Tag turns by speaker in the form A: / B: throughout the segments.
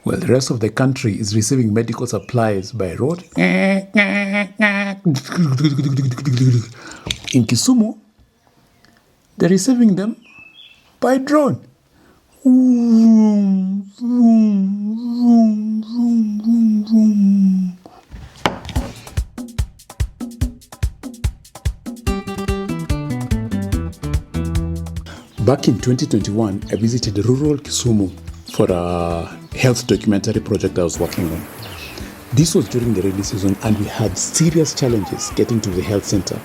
A: Well, the rest of the country is receiving medical supplies by road. In Kisumu, they're receiving them by drone. Back in 2021, I visited rural Kisumu for a health documentary project I was working on. This was during the rainy season and we had serious challenges getting to the health center.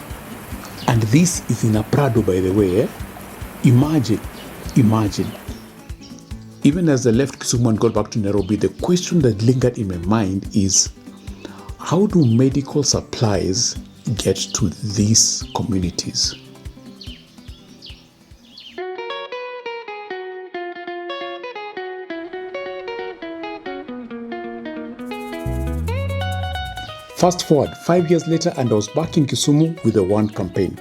A: And this is in a Prado, by the way. Imagine. Even as I left Kisumu and got back to Nairobi, the question that lingered in my mind is, how do medical supplies get to these communities? Fast forward 5 years later and I was back in Kisumu with the One campaign.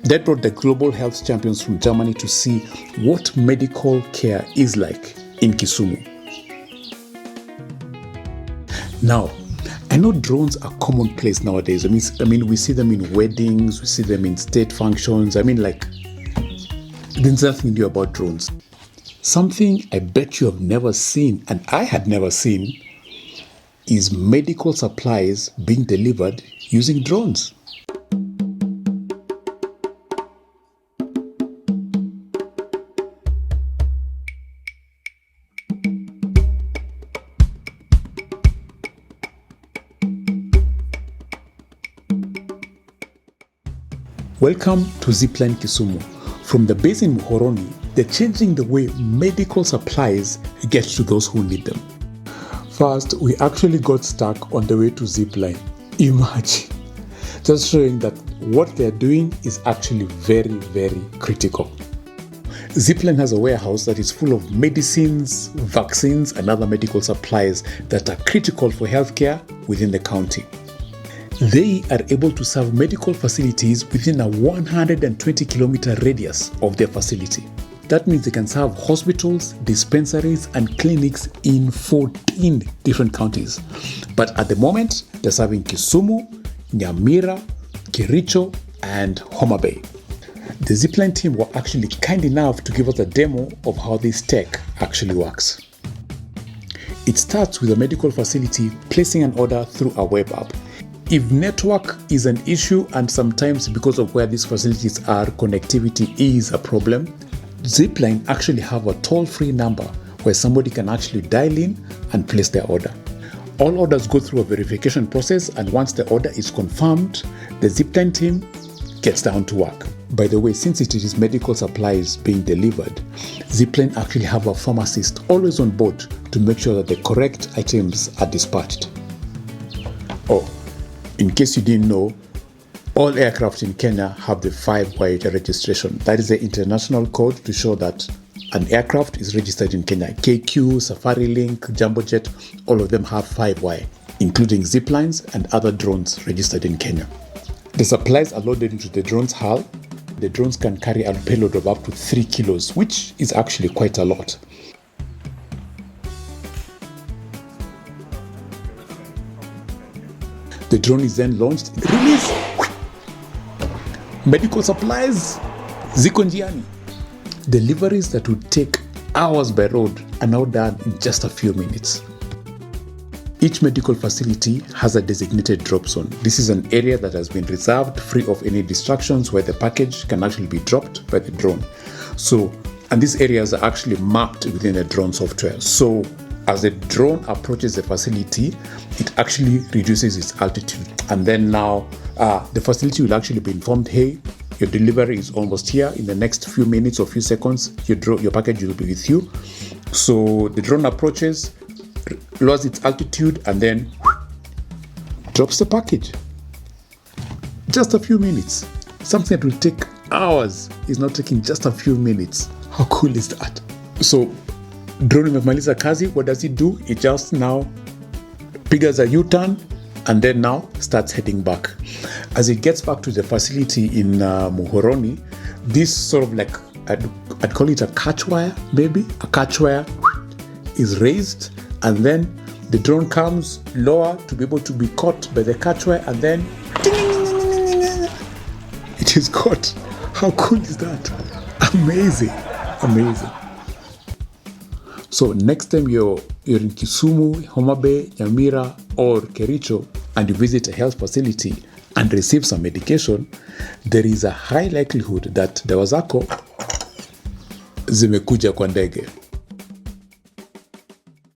A: That brought the global health champions from Germany to see what medical care is like in Kisumu. Now, I know drones are commonplace nowadays. I mean, we see them in weddings, we see them in state functions. There's nothing new about drones. Something I bet you have never seen, and I had never seen, is medical supplies being delivered using drones. Welcome to Zipline Kisumu. From the base in Muhoroni, they're changing the way medical supplies get to those who need them. First, we actually got stuck on the way to Zipline. Imagine. Just showing that what they're doing is actually very, very critical. Zipline has a warehouse that is full of medicines, vaccines, and other medical supplies that are critical for healthcare within the county. They are able to serve medical facilities within a 120-kilometer radius of their facility. That means they can serve hospitals, dispensaries, and clinics in 14 different counties. But at the moment, they're serving Kisumu, Nyamira, Kericho, and Homa Bay. The Zipline team were actually kind enough to give us a demo of how this tech actually works. It starts with a medical facility placing an order through a web app. If network is an issue, and sometimes because of where these facilities are, connectivity is a problem, Zipline actually have a toll-free number where somebody can actually dial in and place their order. All orders go through a verification process, and once the order is confirmed, the Zipline team gets down to work. By the way, since it is medical supplies being delivered, Zipline actually have a pharmacist always on board to make sure that the correct items are dispatched. Oh, in case you didn't know, all aircraft in Kenya have the 5Y registration. That is the international code to show that an aircraft is registered in Kenya. KQ, Safari Link, Jumbo Jet, all of them have 5Y, including ziplines and other drones registered in Kenya. The supplies are loaded into the drone's hull. The drones can carry a payload of up to 3 kilos, which is actually quite a lot. The drone is then launched, release. Medical supplies, ziko njiani. Deliveries that would take hours by road are now done in just a few minutes. Each medical facility has a designated drop zone. This is an area that has been reserved free of any distractions where the package can actually be dropped by the drone. And these areas are actually mapped within the drone software. So as the drone approaches the facility, it actually reduces its altitude. And then now the facility will actually be informed, hey, your delivery is almost here. In the next few minutes or few seconds, your package will be with you. So the drone approaches, lowers its altitude, and then drops the package. Just a few minutes. Something that will take hours is not taking just a few minutes. How cool is that? So drone imemaliza kazi, what does it do? It just now pigas a U-turn and then now starts heading back. As it gets back to the facility in Muhoroni, this sort of like, I'd call it a catch wire, maybe. A catch wire is raised, and then the drone comes lower to be able to be caught by the catchway, and then it is caught. How cool is that? Amazing. So next time you're in Kisumu, Homa Bay, Nyamira, or Kericho, and you visit a health facility and receive some medication, there is a high likelihood that dawa zako zimekuja kwa ndege.